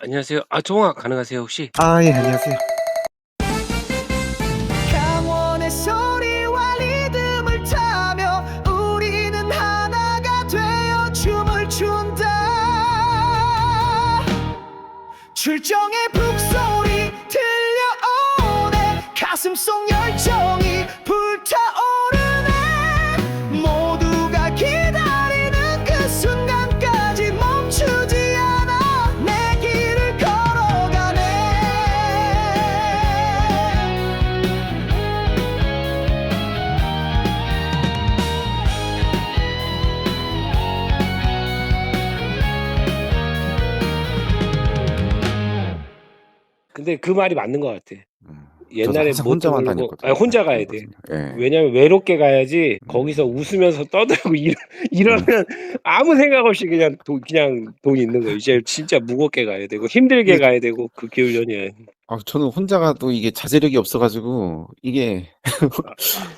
안녕하세요. 통화 가능하세요 혹시? 예, 안녕하세요. 강원의 소리와 리듬을 타며 우리는 하나가 되어 춤을 춘다. 출정의 북소리 들려오네. 가슴속 열정이 불타오르네. 모두가 기다리는 그 순간까지 멈추지 않아 내 길을 걸어가네. 근데 그 말이 맞는 것 같아. 저도 옛날에 항상 뭣도 혼자만 모르고 다녔거든요. 혼자 가야 돼. 그렇거든요. 예. 왜냐면 외롭게 가야지 거기서 음. 웃으면서 떠들고 음. 이러면 아무 생각 없이 그냥 돈 있는 거예요. 이제 진짜 무겁게 가야 되고 힘들게 근데 가야 되고 그 겨울연 여행. 저는 혼자 가도 이게 자제력이 없어 가지고 이게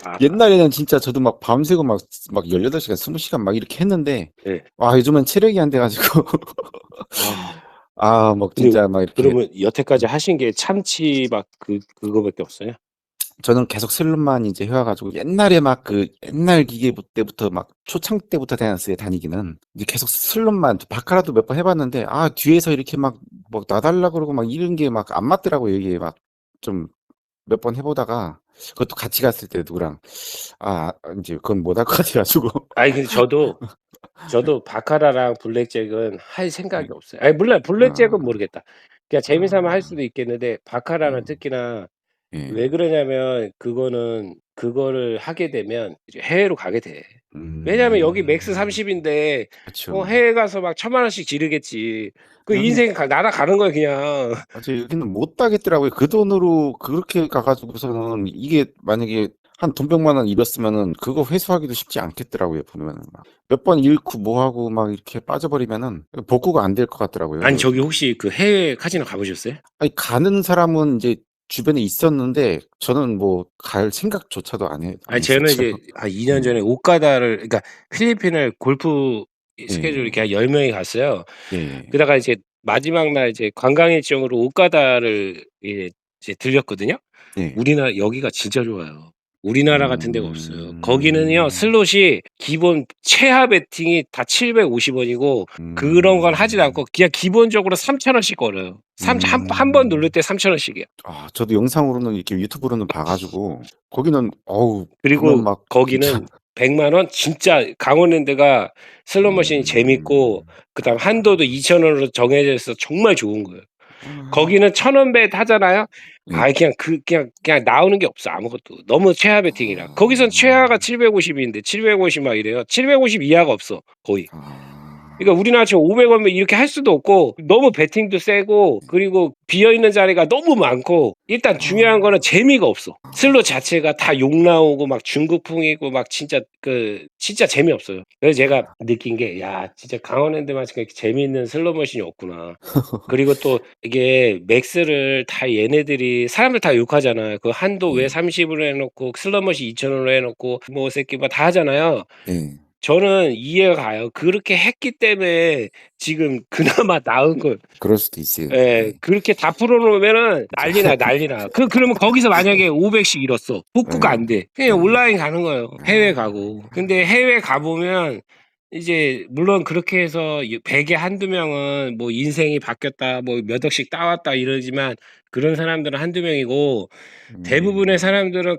아 옛날에는 진짜 저도 막 밤새고 막 18시간 20시간 막 이렇게 했는데 네. 요즘은 체력이 안 돼 가지고 아 막 근데 진짜 막 이렇게 그러면 여태까지 하신 게 참치 막 그거밖에 없어요? 저는 계속 슬롯만 이제 해 와 가지고 옛날에 막 그 옛날 기계 때부터 막 초창 때부터 다녔어요, 다니기는. 이제 계속 슬롯만 바카라도 몇 번 해 봤는데 뒤에서 이렇게 막 놔 달라 그러고 막 이런 게 막 안 맞더라고요. 이게 막 좀 몇 번 해 보다가 그것도 같이 갔을 때 누구랑 인제 그건 못 할 것 같아 가지고. 아니 근데 저도 바카라랑 블랙잭은 할 생각이 네. 없어요. 아니 물론 블랙잭은 아. 모르겠다. 그냥 재미삼아 할 수도 있겠는데 바카라는 예. 특히나 예. 왜 그러냐면 그거를 하게 되면 이제 해외로 가게 돼. 왜냐면 여기 맥스 음. 30 인데 그쵸. 해외 가서 막 1,000만 원씩 지르겠지. 그 여긴 인생 날아가는 거야 그냥. 맞아요. 여기는 못 가겠더라고요. 그 돈으로 그렇게 가 가지고서는 이게 만약에 한 돈 100만 원 잃었으면은 그거 회수하기도 쉽지 않겠더라고요, 보면은 막. 몇 번 잃고 뭐 하고 막 이렇게 빠져버리면은 복구가 안 될 것 같더라고요, 아니 그것도. 저기 혹시 그 해외 카지노 가 보셨어요? 아니 가는 사람은 인제 주변에 있었는데 저는 뭐 갈 생각조차도 안 아니 저는 했었죠. 이제 한 2년 예. 전에 오카다를 그러니까 필리핀을 골프 스케줄 이렇게 예예. 한 10 명이 갔어요. 예예. 그러다가 이제 마지막 날 이제 관광 일정으로 오카다를 이제 들렸거든요. 예. 우리나라 여기가 진짜 좋아요. 우리나라 같은 데가 없어요. 거기는요 음. 슬롯이 기본 최하 베팅이 다 750 원이고 그런 건 하지도 음. 않고 그냥 기본적으로 3,000 원씩 걸어요. 삼 한 번 누를 음. 때 3,000 원씩이에요. 저도 영상으로는 이렇게 유튜브로는 봐 가지고 거기는 보면 그리고 막 진짜. 거기는 100만 원 진짜 강원랜드가 슬롯 머신이 재밌고 음. 그다음 한도도 2,000 원으로 정해져 있어서 정말 좋은 거예요. 거기는 1,000원 벳 하잖아요. 예. 그냥 나오는 게 없어 아무것도. 너무 최하 베팅이라. 거기선 최하가 아. 750 인데 750 막 이래요. 750 이하가 없어 거의. 그러니까 아. 우리나라처럼 500 원면 이렇게 할 수도 없고 너무 베팅도 세고 그리고 비어 있는 자리가 너무 많고 일단 중요한 거는 아. 재미가 없어. 슬롯 자체가 다 욕 나오고 막 중국풍이고 막 진짜 재미없어요. 그래서 제가 느낀 게 '야 진짜 강원랜드만 그렇게 재미있는 슬롯 머신이 없구나.' 그리고 또 이게 맥스를 다 얘네들이 사람들 다 욕하잖아요. 그 한도 왜 예. 30 으로 해 놓고 슬롯 머신 2,000 원으로 해 놓고 뭐 새끼 뭐 다 하잖아요. 예. 저는 이해가 가요. 그렇게 했기 때문에 지금 그나마 나은 걸 그럴 수도 있어요. 예. 예. 그렇게 다 풀어 놓으면은 그죠. 난리나, 난리나. 그러면 거기서 만약에 500씩 잃었어. 복구가 안 예. 돼. 그냥 예. 온라인 가는 거예요, 해외 가고. 근데 해외 가 보면 이제 물론 그렇게 해서 100에 1-2 명은 뭐 인생이 바뀌었다 뭐 몇 억씩 따왔다 이러지만 그런 사람들은 1-2 명이고 대부분의 음. 사람들은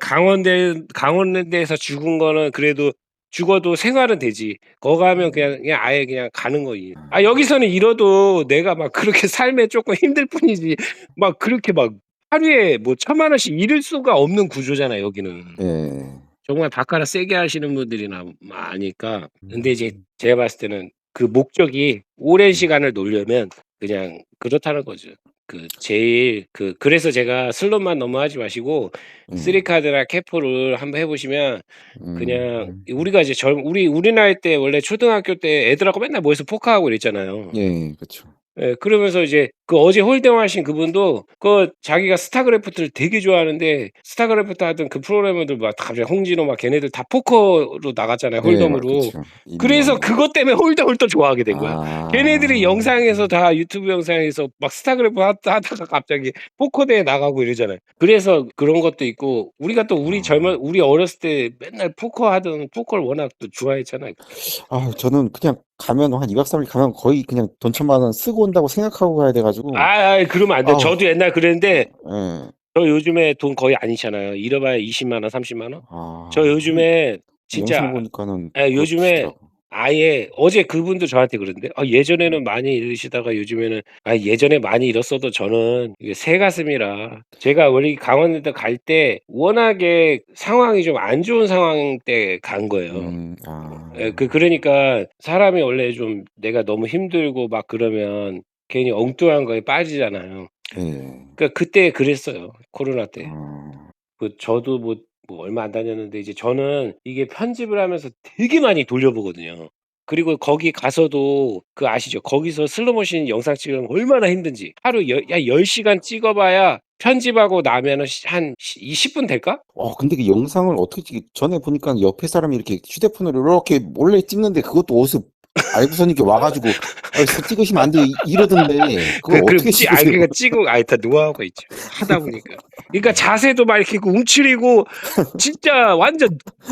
강원랜드에서 죽은 거는 그래도 죽어도 생활은 되지. 거기 가면 그냥 아예 그냥 가는 거지. 여기서는 잃어도 내가 막 그렇게 삶에 쪼끔 힘들 뿐이지 막 그렇게 막 하루에 뭐 1,000만 원씩 잃을 수가 없는 구조잖아요 여기는. 예. 정말 바카라 세게 하시는 분들이나 아니까. 근데 이제 음. 제가 봤을 때는 그 목적이 오랜 음. 시간을 놀려면 그냥 그렇다는 거죠. 제일 그래서 제가 슬롯만 너무 하지 마시고 예. 3 카드나 캐포를 한번 해 보시면 그냥 음. 우리가 이제 우리 나이 때 원래 초등학교 때 애들하고 맨날 모여서 포카하고 이랬잖아요. 예. 그쵸. 예. 그러면서 이제 그 어제 홀딩하신 그분도 자기가 스타크래프트를 되게 좋아하는데 스타크래프트 하던 그 프로그래머들 막 갑자기 홍진호 막 걔네들 다 포커로 나갔잖아요, 네, 홀덤으로. 그쵸. 그래서 인원. 그것 때문에 홀덤을 또 좋아하게 된 거야. 걔네들이 아. 영상에서 다 유튜브 영상에서 막 스타크래프트 하다가 갑자기 포커 대회 나가고 이러잖아요. 그래서 그런 것도 있고 우리가 또 우리 어렸을 때 맨날 포커를 워낙 또 좋아했잖아요. 저는 그냥 가면 한 2박 3일 가면 거의 그냥 돈 1,000만 원 쓰고 온다고 생각하고 가야 돼 가지고. 그러면 안 돼요. 아우. 저도 옛날에 그랬는데 예. 저 요즘에 돈 거의 안 잃잖아요. 잃어봐야 20만 원, 30만 원? 저 근데 요즘에 영상 진짜 보니까는 요즘에 그렇더라고. 아예 어제 그분도 저한테 그러는데 예전에는 많이 잃으시다가 요즘에는 예전에 많이 잃었어도 저는 이게 새가슴이라 제가 원래 강원도 갈 때 워낙에 상황이 좀 안 좋은 상황 때 간 거예요. 그러니까 사람이 원래 좀 내가 너무 힘들고 막 그러면 괜히 엉뚱한 거에 빠지잖아요. 예. 그러니까 그때 그랬어요, 코로나 때. 아. 저도 뭐 얼마 안 다녔는데 이제 저는 이게 편집을 하면서 되게 많이 돌려보거든요. 그리고 거기 가서도 아시죠? 거기서 슬로모션 영상 찍으면 얼마나 힘든지. 하루 10시간 찍어 봐야 편집하고 나면은 한 20분 될까? 근데 그 영상을 어떻게 전에 보니까 옆에 사람이 이렇게 휴대폰으로 이렇게 몰래 찍는데 그것도 어디서 알고선 이렇게 와 가지고 "서 찍으시면 안 돼요." 이러던데 그걸 그럼 어떻게 찍으세요? 그러니까 찍고 다 노하우가 있죠. 하다 보니까. 그러니까 자세도 막 이렇게 움츠리고 진짜 완전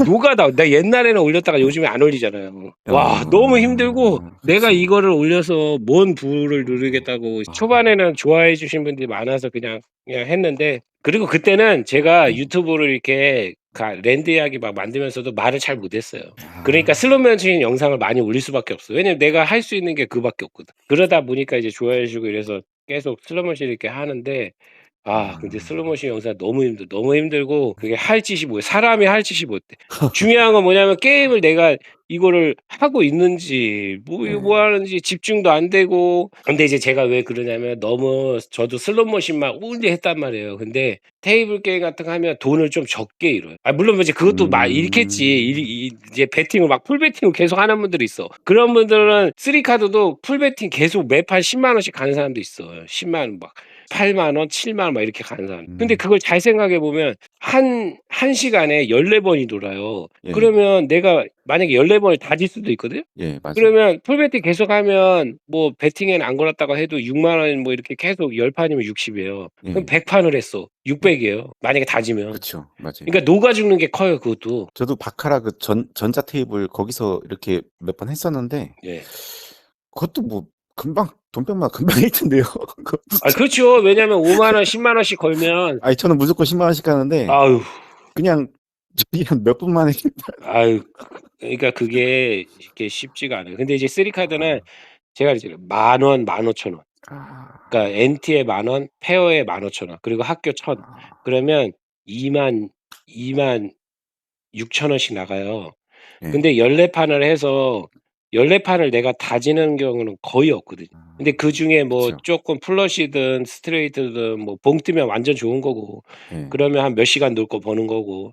노가다. 나 옛날에는 올렸다가 요즘에 안 올리잖아요. 와 너무 힘들고 내가 그쵸. 이거를 올려서 뭔 부를 누리겠다고 초반에는 좋아해 주신 분들이 많아서 그냥 했는데 그리고 그때는 제가 네. 유튜브를 이렇게 랜드 이야기 막 만들면서도 말을 잘 못했어요. 그러니까 아. 슬로모션 영상을 많이 올릴 수밖에 없어요. 왜냐면 내가 할 수 있는 게 그거밖에 없거든. 그러다 보니까 이제 좋아해 주고 이래서 계속 슬로모션 이렇게 하는데 근데 슬로모션 영상 너무 힘들고 그게 할 짓이 뭐예요. 사람이 할 짓이 뭐 중요한 건 뭐냐면 게임을 내가 이거를 하고 있는지 이거 뭐 네. 하는지 집중도 안 되고 근데 이제 제가 왜 그러냐면 너무 저도 슬롯머신만 온리 했단 말이에요. 근데 테이블 게임 같은 거 하면 돈을 좀 적게 잃어요. 물론 이제 그것도 잃겠지. 이제 베팅을 막 풀 베팅을 계속 하는 분들이 있어. 그런 분들은 3 카드도 풀 베팅 계속 매판 10만 원씩 가는 사람도 있어요. 10만 원 막 8만 원, 7만 원 막 이렇게 가는 사람. 근데 그걸 잘 생각해 보면 한 시간에 14번이 돌아요. 예. 그러면 내가 만약에 14번을 다 질 수도 있거든요. 예, 맞아요. 그러면 풀베팅 계속하면 뭐 베팅에는 안 걸었다고 해도 6만 원 뭐 이렇게 계속 10판이면 60이에요. 그럼 예. 100판을 했어. 600이에요. 만약에 다 지면. 그쵸. 맞아요. 그러니까 녹아 죽는 게 커요, 그것도. 저도 바카라 전자 테이블 거기서 이렇게 몇 번 했었는데 예. 그것도 뭐 금방 돈병만 금방 잃던데요. 그거 진짜. 그렇죠. 왜냐면 5만 원, 10만 원씩 걸면 아니 저는 무조건 10만 원씩 하는데 아유. 그냥 몇 분 만에 아유. 그러니까 그게 이게 쉽지가 않아요. 근데 이제 3 카드는 제가 이제 만 원, 15,000 원. 그러니까 NT에 만 원, 페어에 15,000 원, 그리고 학교 1,000. 그러면 26,000 원씩 나가요. 예. 근데 14판을 해서 14판을 내가 다 지는 경우는 거의 없거든요. 근데 그중에 뭐 그쵸. 쪼끔 플러시든 스트레이트든 뭐 봉 뜨면 완전 좋은 거고 예. 그러면 한 몇 시간 놀 거 버는 거고.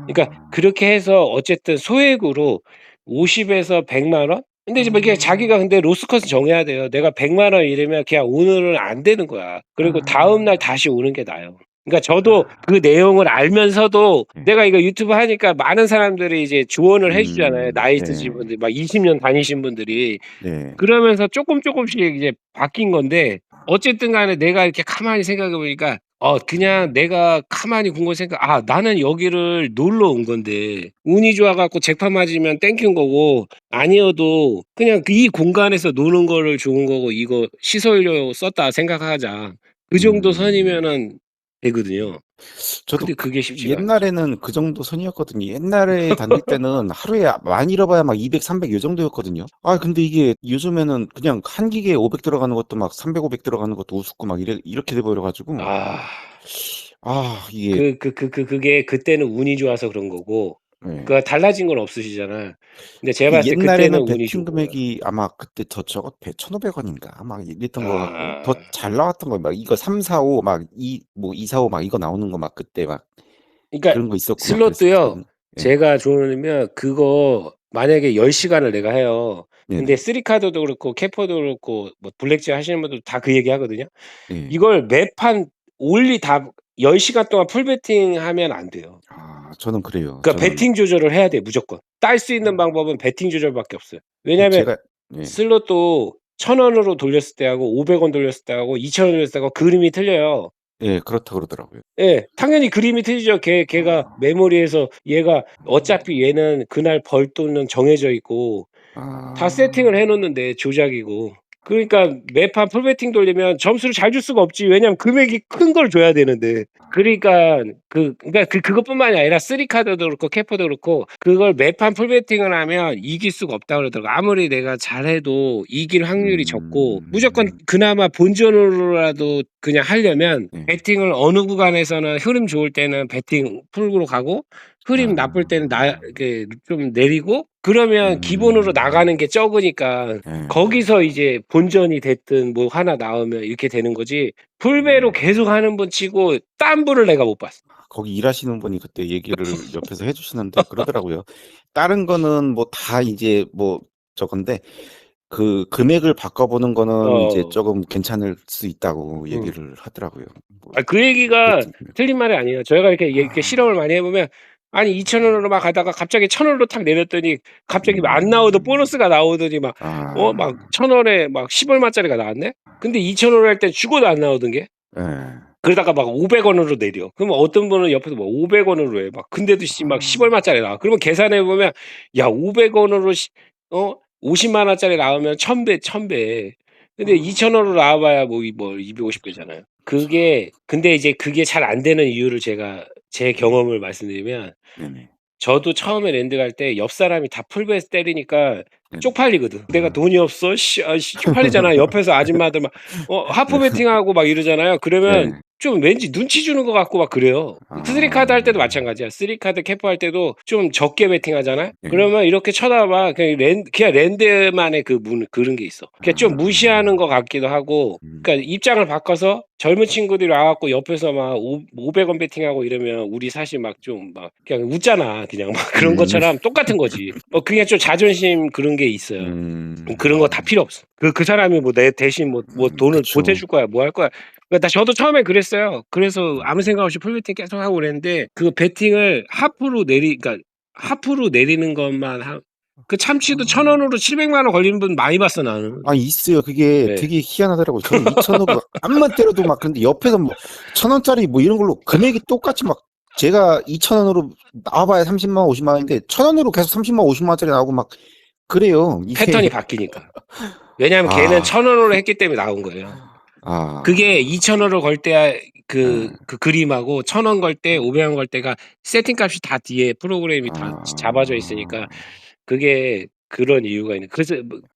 그러니까 그렇게 해서 어쨌든 소액으로 50에서 100만 원? 근데 이제 뭐 이게 자기가 근데 로스컷은 정해야 돼요. 내가 100만 원 이러면 그냥 오늘은 안 되는 거야. 그리고 다음 날 다시 오는 게 나아요. 그러니까 저도 그 내용을 알면서도 내가 이거 유튜브 하니까 많은 사람들이 이제 조언을 해 주잖아요. 나이 드신 예. 분들 막 20년 다니신 분들이. 네. 그러면서 쪼끔씩 이제 바뀐 건데 어쨌든 간에 내가 이렇게 가만히 생각해 보니까 그냥 내가 가만히 곰곰이 나는 여기를 놀러 온 건데 운이 좋아 갖고 잭팟 맞으면 땡큐인 거고 아니어도 그냥 이 공간에서 노는 거를 좋은 거고 이거 시설료 썼다 생각하자. 그 정도 선이면은 되거든요. 저도 근데 그게 쉽지가 않죠. 옛날에는 그 정도 선이었거든요. 옛날에 다닐 때는 하루에 많이 잃어봐야 막 200, 300 요 정도였거든요. 근데 이게 요즘에는 그냥 한 기계에 500 들어가는 것도 막 300, 500 들어가는 것도 우습고 막 이렇게 돼 버려 가지고 이게 그게 그때는 운이 좋아서 그런 거고 예. 달라진 건 없으시잖아. 근데 제가 그 봤을 때 그때는 옛날에는 운이 베팅 좋은 거야. 금액이 아마 그때 저거 1,500 원인가 막 이랬던 거 같고 더 아. 잘 나왔던 거예요. 막 이거 3, 4, 5 막 2 4, 5 막 이거 나오는 거 막 그때 막 그러니까 그런 거 있었고 막 슬롯도요. 그랬었거든요. 예. 제가 좋으면 그거 만약에 10 시간을 내가 해요. 근데 네네. 3카드도 그렇고 캐퍼도 그렇고 뭐 블랙잭 하시는 분들 다 그 얘기하거든요. 예. 이걸 매판 올리 다 10 시간 동안 풀 베팅하면 안 돼요. 아 저는 그래요. 그러니까 저는 베팅 조절을 해야 돼 무조건. 딸 수 있는 방법은 베팅 조절밖에 없어요. 왜냐하면 제가 예. 슬롯도 1,000 원으로 돌렸을 때하고 500원 돌렸을 때하고 2,000 원 돌렸을 때하고 그림이 틀려요. 예 그렇다 그러더라고요. 예. 당연히 그림이 틀리죠. 걔가 아. 메모리에서 얘가 어차피 얘는 그날 벌 돈은 정해져 있고 다 세팅을 해 아. 놓는데 조작이고. 그러니까 매판 풀베팅 돌리면 점수를 잘 줄 수가 없지. 왜냐하면 금액이 큰 걸 줘야 되는데. 그러니까 그것뿐만이 아니라 3카드도 그렇고 캐퍼도 그렇고 그걸 매판 풀베팅을 하면 이길 수가 없다고 그러더라고요. 아무리 내가 잘해도 이길 확률이 적고 무조건 그나마 본전으로라도 그냥 하려면 네. 베팅을 어느 구간에서는 흐름 좋을 때는 베팅 풀로 가고 흐름 나쁠 때는 이렇게 좀 내리고 그러면 기본으로 나가는 게 적으니까 예. 거기서 이제 본전이 됐든 뭐 하나 나오면 이렇게 되는 거지 풀배로 계속 하는 분 치고 딴 분을 내가 못 봤어. 거기 일하시는 분이 그때 얘기를 옆에서 해 주시는데 그러더라고요. 다른 거는 뭐 다 이제 뭐 저건데 그 금액을 바꿔보는 거는 이제 조금 괜찮을 수 있다고 얘기를 하더라고요. 뭐 그 얘기가 베팅 틀린 말이 아니에요. 저희가 이렇게 실험을 많이 해 보면 아니 2,000 원으로 막 가다가 갑자기 1,000 원으로 탁 내렸더니 갑자기 안 나오던 보너스가 나오더니 막 막 1,000 원에 막 10 얼마짜리가 나왔네? 근데 2,000 원 할 때 죽어도 안 나오던 게 예. 그러다가 막 500 원으로 내려. 그러면 어떤 분은 옆에서 뭐 500 원으로 해. 막 근데도 막 10 얼마짜리 나와. 그러면 계산해 보면 야 500 원으로 50만 원짜리 나오면 1,000배, 1,000배. 근데 2,000 원으로 나와 봐야 뭐 250 배잖아요. 근데 이제 그게 잘 안 되는 이유를 제가 제 경험을 말씀드리면 네네. 저도 처음에 랜드 갈 때 옆 사람이 다 풀베이스 때리니까 쪽팔리거든. 내가 돈이 없어. 쪽팔리잖아. 옆에서 아줌마들 막 하프 베팅하고 막 이러잖아요. 그러면 네. 좀 왠지 눈치 주는 것 같고 막 그래요. 3카드 할 때도 마찬가지야. 3카드 캐퍼 할 때도 좀 적게 베팅하잖아요. 네. 그러면 이렇게 쳐다봐. 그냥 랜드만의 그런 게 있어. 그냥 좀 무시하는 것 같기도 하고. 그러니까 입장을 바꿔서 젊은 친구들이 와 갖고 옆에서 막 500원 베팅하고 이러면 우리 사실 막 그냥 웃잖아. 그냥 막 그런 것처럼 똑같은 거지. 그냥 좀 자존심 그런 게 있어요. 그런 거 다 필요 없어. 그 사람이 뭐 내 대신 뭐 돈을 그쵸. 보태줄 거야. 뭐 할 거야. 그러니까 저도 처음에 그랬어요. 그래서 아무 생각 없이 풀베팅 계속 하고 그랬는데 그 베팅을 그러니까 하프로 내리는 것만 그 참치도 1,000 원으로 700만 원 걸리는 분 많이 봤어 나는. 아 있어요. 그게 네. 되게 희한하더라고요. 저는 2,000원으로 암만 때려도 막 근데 옆에서 뭐 1,000원짜리 뭐 이런 걸로 금액이 똑같이 막 제가 2,000원으로 나와봐야 30만 원, 50만 원인데 1,000원으로 계속 30만 원, 50만 원짜리 나오고 막 그래요. 이게 패턴이 바뀌니까. 왜냐하면 걔는 1,000 원으로 했기 때문에 나온 거예요. 그게 2,000 원을 걸 때 그 그림하고 1,000 원 걸 때 500원 걸 때가 세팅값이 다 뒤에 프로그램이 다 잡아져 있으니까 그게 그런 이유가 있는.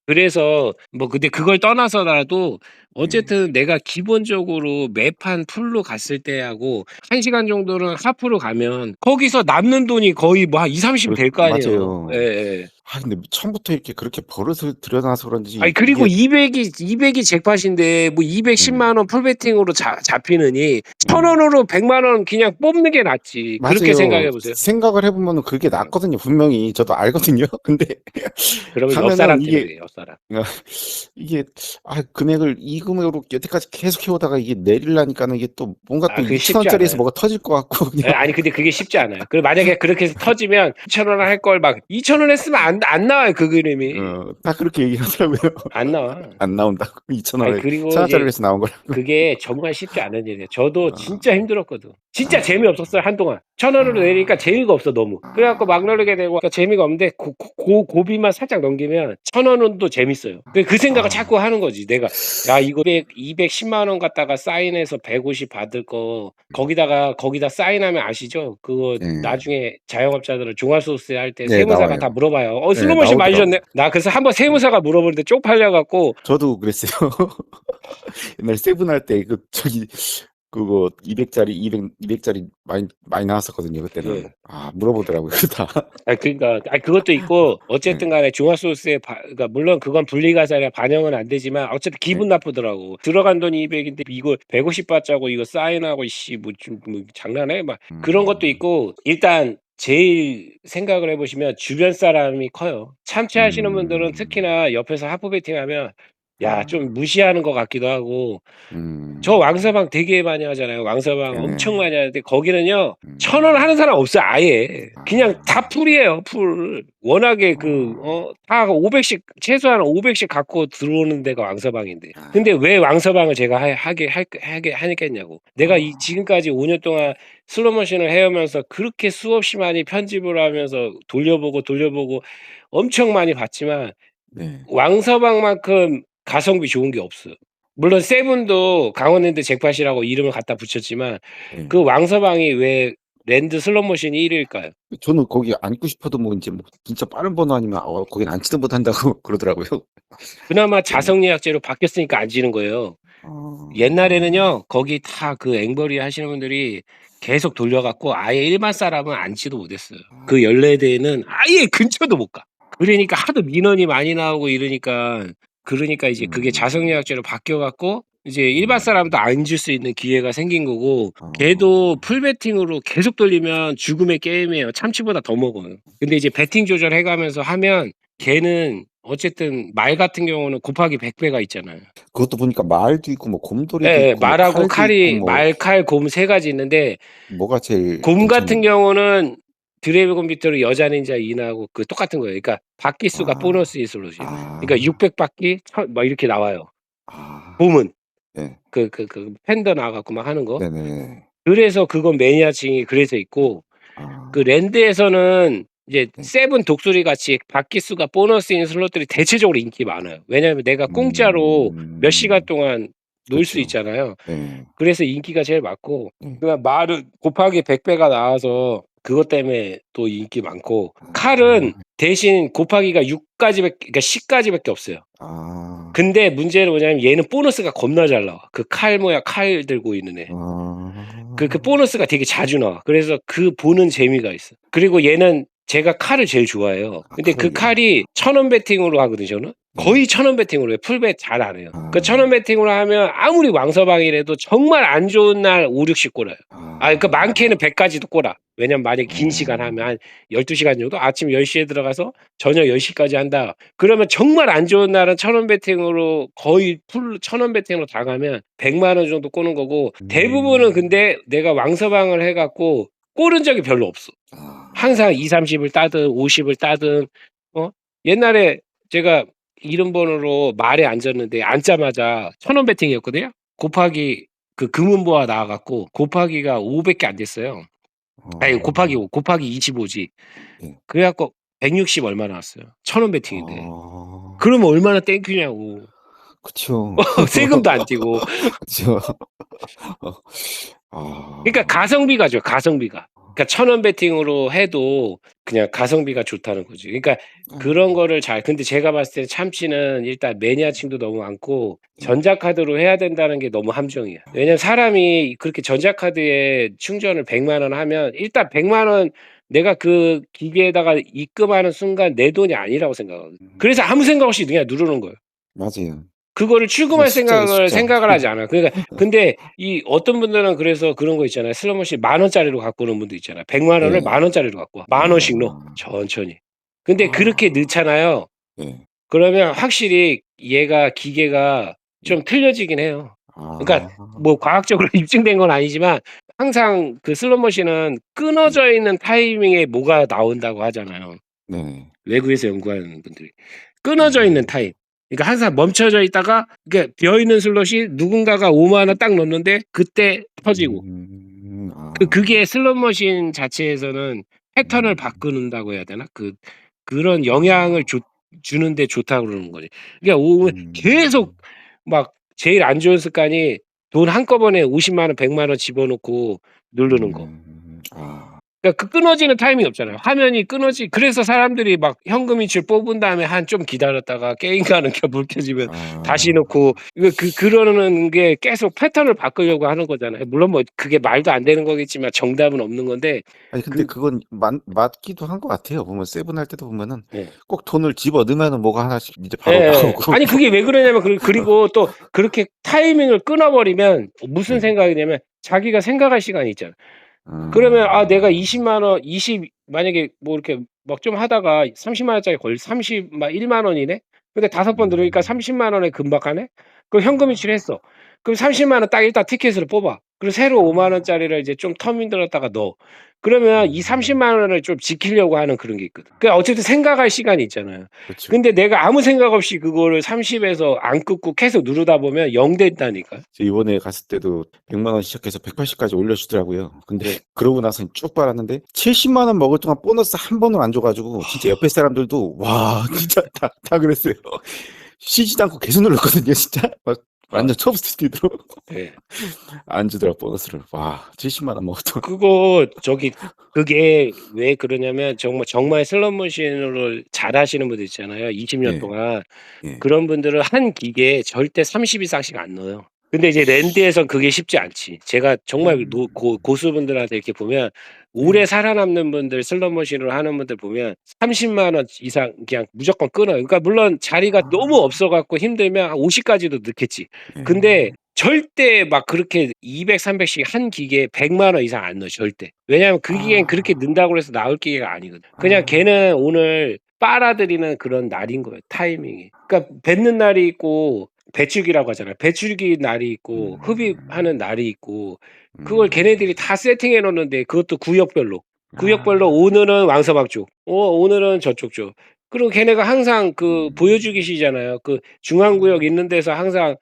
그래서 근데 그걸 떠나서라도 어쨌든 내가 기본적으로 매판 풀로 갔을 때하고 1 시간 정도는 하프로 가면 거기서 남는 돈이 거의 뭐 한 20-30 될 거 아니에요. 맞아요. 예예. 근데 처음부터 이렇게 그렇게 버릇을 들여놔서 그런지 아니 그리고 이게 200이 잭팟인데 뭐 210만 원 풀베팅으로 잡히느니 1,000 원으로 100만 원 그냥 뽑는 게 낫지. 그렇게 맞아요. 생각해 보세요. 생각을 해보면 그게 낫거든요. 분명히 저도 알거든요. 근데 그러면 옆 하면은 사람 이게 때문에 옆 사람. 이게 금액을 이 금액으로 여태까지 계속 해오다가 이게 내리려니까는 이게 또 뭔가 또 그게 2,000 쉽지 원짜리에서 않아요. 뭐가 터질 것 같고 그냥 아니 근데 그게 쉽지 않아요. 만약에 그렇게 해서 터지면 2,000 원 할 걸 막 2,000 원 했으면 안 나와요 그 그림이. 다 그렇게 얘기하더라고요. 안 나와. 안 나온다고 2,000 아니 원에 그리고 1,000원짜리에서 나온 거라고. 그게 정말 쉽지 않은 일이에요. 저도 진짜 힘들었거든. 진짜 재미없었어요 한동안. 1,000 원으로 내리니까 재미가 없어 너무. 그래 갖고 막 누르게 되고 그러니까 재미가 없는데 고비만 살짝 넘기면 1,000 원도 재밌어요. 그 생각을 자꾸 하는 거지. 내가 야 이거 210만 원 갖다가 사인해서 150 받을 거 거기다 사인하면 아시죠? 그거 나중에 자영업자들은 종합소득세 할 때 네, 세무사가 나와요. 다 물어봐요. 네, 슬로모션 많이 나오더라고요. 줬네. 나 그래서 한번 세무사가 물어보는데 쪽팔려 갖고 저도 그랬어요. 옛날에 세븐 할 때 그거 200짜리 많이 나왔었거든요. 그때는. 예. 물어보더라고요. 다. 그러니까 그것도 있고 어쨌든 간에 종합소득세 그러니까 물론 그건 분리과세라 반영은 안 되지만 어쨌든 기분 나쁘더라고. 들어간 돈이 200인데 이거 150 받자고 이거 사인하고 뭐 장난해? 막 그런 것도 있고 일단 제일 생각을 해 보시면 주변 사람이 커요. 참치하시는 분들은 음. 특히나 옆에서 하프 베팅하면 야 좀 아. 무시하는 것 같기도 하고 저 음. 왕서방 되게 많이 하잖아요. 왕서방 엄청 네네. 많이 하는데 거기는요. 1,000원 음. 하는 사람 없어요 아예. 그냥 다 아. 풀이에요 풀. 워낙에 그 어. 다 500 씩 최소한 500 씩 갖고 들어오는 데가 왕서방인데. 근데 아. 왜 왕서방을 제가 하게 하겠냐고. 내가 이 아. 지금까지 5년 동안 슬로모션을 해 오면서 그렇게 수없이 많이 편집을 하면서 돌려보고 엄청 많이 봤지만 네. 왕서방만큼 가성비 좋은 게 없어요. 물론 세븐도 강원랜드 잭팟이라고 이름을 갖다 붙였지만 네. 그 왕서방이 왜 랜드 슬롯모션이 1 위일까요? 저는 거기 앉고 싶어도 뭐 인제 뭐 진짜 빠른 번호 아니면 거긴 앉지도 못한다고 그러더라고요. 그나마 네. 자석예약제로 바뀌었으니까 앉는 거예요. 아. 옛날에는요. 거기 다 그 앵벌이 하시는 분들이 계속 돌려 갖고 아예 일반 사람은 앉지도 못했어요. 그 연례대회는 아예 근처도 못 가. 그러니까 하도 민원이 많이 나오고 그러니까 이제 그게 음. 자석예약제로 바뀌어 갖고 이제 일반 음. 사람도 앉을 수 있는 기회가 생긴 거고 걔도 어. 풀베팅으로 계속 돌리면 죽음의 게임이에요. 참치보다 더 먹어요. 근데 이제 베팅 조절해 가면서 하면 걔는 어쨌든 말 같은 경우는 곱하기 100 배가 있잖아요. 그것도 보니까 말도 있고 뭐 곰돌이도 예예. 있고 뭐 말하고 칼도 있고 칼이 뭐 말, 칼, 곰 3 가지 있는데 뭐가 제일 곰 같은 괜찮은 경우는 드래곤 비트로 여자 닌자 인하고 그 똑같은 거예요. 그러니까 바퀴 수가 아. 보너스인 슬롯이에요. 그러니까 아. 600 바퀴 막 이렇게 나와요. 아. 곰은 네. 팬더 나와 갖고 막 하는 거. 네네. 그래서 그건 매니아층이 그래서 있고 그 아. 랜드에서는 이제 네. 세븐 독수리 같이 바퀴 수가 보너스인 슬롯들이 대체적으로 인기 많아요. 왜냐하면 내가 공짜로 몇 시간 음. 동안 놀 수 그쵸. 있잖아요. 네. 그래서 인기가 제일 많고 네. 그다음 말은 곱하기 100 배가 나와서 그것 때문에 또 인기 많고 칼은 아. 대신 곱하기가 6 가지밖에 그러니까 10 가지밖에 없어요. 아. 근데 문제는 뭐냐면 얘는 보너스가 겁나 잘 나와. 그 칼 모양 칼 들고 있는 애. 그 아. 보너스가 되게 자주 나와. 그래서 그 보는 재미가 있어. 그리고 얘는 제가 칼을 제일 좋아해요. 아 근데 그 칼을요. 칼이 1,000원 베팅으로 하거든요 저는. 네. 거의 1,000원 베팅으로 해요. 풀벳 잘 안 해요. 그 1,000원 아. 베팅으로 하면 아무리 왕서방이라도 정말 안 좋은 날 5-60 꼴아요. 그러니까 많게는 100 까지도 꼴아. 왜냐면 만약에 긴 시간 하면 한 12 시간 정도 아침 10 에 들어가서 저녁 10 시까지 한다. 그러면 정말 안 좋은 날은 1,000원 베팅으로 거의 풀 1,000원 베팅으로 다 가면 100만 원 정도 꼬는 거고 대부분은 근데 내가 왕서방을 해 갖고 꼴은 적이 별로 없어. 아. 항상 20-30을 따든 50을 따든 옛날에 제가 이런 번호로 말에 앉았는데 앉자마자 1,000원 베팅이었거든요. 곱하기 그 금은보화 나와 갖고 곱하기가 5 밖에 안 됐어요. 아니 곱하기 어. 5 곱하기 25지. 네. 그래 갖고 160 얼마 나왔어요. 1,000원 베팅인데. 아. 그러면 얼마나 땡큐냐고. 그쵸. 세금도 안 떼고. 그쵸. 그러니까 아. 가성비가죠, 가성비가. 그러니까 1,000원 베팅으로 해도 그냥 가성비가 좋다는 거지. 그러니까 그런 아. 거를 근데 제가 봤을 때는 참치는 일단 매니아층도 너무 많고 네. 전자카드로 해야 된다는 게 너무 함정이야. 왜냐면 사람이 그렇게 전자카드에 충전을 100만 원 하면 일단 100만 원 내가 그 기계에다가 입금하는 순간 내 돈이 아니라고 생각하거든. 그래서 아무 생각 없이 그냥 누르는 거예요. 맞아요. 그거를 그냥 출금할 숫자예요, 숫자. 생각을 하지 않아. 그러니까 근데 이 어떤 분들은 그래서 그런 거 있잖아요. 슬롯머신 10,000원짜리로 갖고 오는 분도 있잖아요. 100만 원을 네. 10,000원짜리로 갖고 와. 10,000원씩 넣어. 아. 천천히. 근데 그렇게 아. 넣잖아요. 네. 그러면 확실히 얘가 기계가 네. 좀 틀려지긴 해요. 그러니까 아. 뭐 과학적으로 입증된 건 아니지만 항상 그 슬롯머신은 네. 끊어져 있는 타이밍에 뭐가 나온다고 하잖아요. 네네. 외국에서 연구하는 분들이. 끊어져 있는 타임. 그러니까 항상 멈춰져 있다가 그러니까 비어 있는 슬롯이 누군가가 50,000원 딱 넣었는데 그때 터지고. 아. 그게 슬롯머신 자체에서는 패턴을 음. 바꾸는다고 해야 되나? 그런 영향을 주는 데 좋다고 그러는 거지. 그러니까 계속 막 제일 안 좋은 습관이 돈 한꺼번에 500,000원 1,000,000원 집어넣고 누르는 거. 아. 그러니까 그 끊어지는 타이밍이 없잖아요. 화면이 그래서 사람들이 막 현금 인출 뽑은 다음에 한 좀 기다렸다가 게임가는 불 켜지면 다시 넣고 그러는 게 계속 패턴을 바꾸려고 하는 거잖아요. 물론 뭐 그게 말도 안 되는 거겠지만 정답은 없는 건데 아니 근데 그건 맞기도 한 것 같아요. 보면 세븐 할 때도 보면은 예. 꼭 돈을 집어 넣으면은 뭐가 하나씩 이제 바로 예. 나오고. 아니 그게 왜 그러냐면 그리고 또 그렇게 타이밍을 끊어 버리면 무슨 네. 생각이냐면 자기가 생각할 시간이 있잖아요. 그러면 내가 20만 원 20 만약에 뭐 이렇게 막 좀 하다가 30만 원짜리 걸 30 막 1만 원이네? 근데 5번 들으니까 30만 원에 금박하네? 그럼 현금 이체를 했어. 그럼 30만 원 딱 일단 티켓으로 뽑아. 그리고 새로 5만 원짜리를 이제 좀 터민 들었다가 넣어. 그러면 이 30만 원을 좀 지키려고 하는 그런 게 있거든. 그러니까 어쨌든 생각할 시간이 있잖아요. 그렇죠. 근데 내가 아무 생각 없이 그거를 30에서 안 끊고 계속 누르다 보면 0 된다니까요. 저 이번에 갔을 때도 100만 원 시작해서 180까지 올려주더라고요. 근데 네. 그러고 나서 쭉 빨았는데 70만 원 먹을 동안 보너스 한 번도 안 줘가지고 진짜 옆에 사람들도 와 진짜 다 그랬어요. 쉬지도 않고 계속 눌렀거든요, 진짜. 막 완전 초보 스피드로 네. 안 주더라고 보너스를. 와 70만 원 먹었던. 그게 왜 그러냐면 정말 슬롯머신으로 잘하시는 분들 있잖아요. 20년 예. 동안. 예. 그런 분들은 한 기계에 절대 30 이상씩 안 넣어요. 근데 이제 랜드에선 그게 쉽지 않지. 제가 정말 고수분들한테 이렇게 보면 오래 살아남는 분들 슬롯머신으로 하는 분들 보면 30만 원 이상 그냥 무조건 끊어요. 그러니까 물론 자리가 너무 없어 갖고 힘들면 한 50 까지도 넣겠지. 근데 절대 막 그렇게 200, 300씩 한 기계에 100만 원 이상 안 넣어 절대. 왜냐하면 그 기계는 그렇게 넣는다고 해서 나올 기계가 아니거든. 그냥 걔는 오늘 빨아들이는 그런 날인 거예요, 타이밍이. 그러니까 뱉는 날이 있고 배출기라고 하잖아요. 배출기 날이 있고 흡입하는 날이 있고 그걸 걔네들이 다 세팅해 놓는데 그것도 구역별로. 구역별로 오늘은 왕서방 쪽, 오늘은 저쪽 쪽. 그리고 걔네가 항상 보여주기시잖아요. 그 중앙구역 있는 데서 항상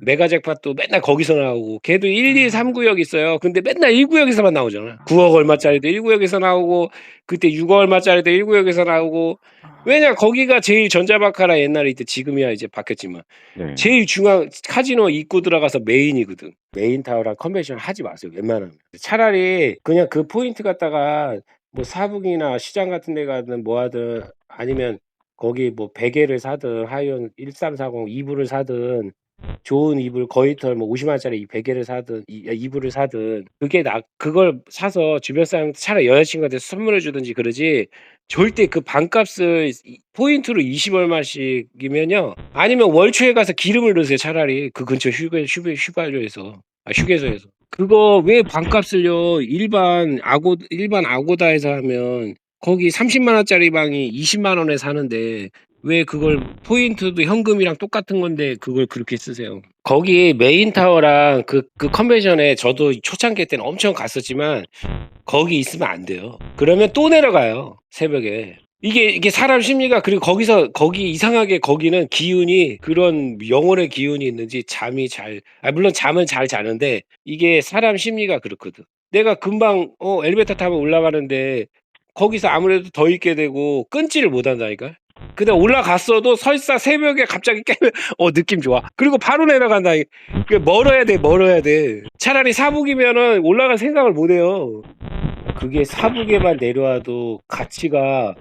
메가 잭팟도 맨날 거기서 나오고 걔도 1, 2, 3 구역 있어요. 근데 맨날 1 구역에서만 나오잖아. 9억 얼마짜리도 1 구역에서 나오고 그때 6억 얼마짜리도 1 구역에서 나오고 왜냐 거기가 제일 전자바카라 옛날에 있대 지금이야 이제 바뀌었지만 네. 제일 중앙 카지노 입구 들어가서 메인이거든. 메인 타워랑 컨벤션 하지 마세요 웬만하면. 차라리 그냥 그 포인트 갖다가 뭐 사북이나 시장 같은 데 가든 뭐 하든 아니면 거기 뭐 베개를 사든 하이온 1340 이불을 사든 좋은 이불 거위털 뭐 50만 원짜리 이 베개를 사든 이불을 사든 그걸 사서 주변 사람한테 차라리 여자친구한테 선물해 주든지 그러지 절대 그 반값을 포인트로 20 얼마씩이면요. 아니면 월초에 가서 기름을 넣으세요 차라리 그 근처 휘발유에서 휴게소에서. 그거 왜 반값을요 일반 아고다에서 하면 거기 30만 원짜리 방이 20만 원에 사는데 왜 그걸 포인트도 현금이랑 똑같은 건데 그걸 그렇게 쓰세요. 거기 메인 타워랑 그 컨벤션에 저도 초창기 때는 엄청 갔었지만 거기 있으면 안 돼요. 그러면 또 내려가요 새벽에. 이게 사람 심리가 그리고 거기 이상하게 거기는 기운이 그런 영혼의 기운이 있는지 물론 잠은 잘 자는데 이게 사람 심리가 그렇거든. 내가 금방 엘리베이터 타면 올라가는데 거기서 아무래도 더 있게 되고 끊지를 못한다니까. 근데 올라갔어도 설사 새벽에 갑자기 깨면 느낌 좋아. 그리고 바로 내려간다. 멀어야 돼. 차라리 사북이면은 올라갈 생각을 못 해요. 그게 사북에만 내려와도 가치가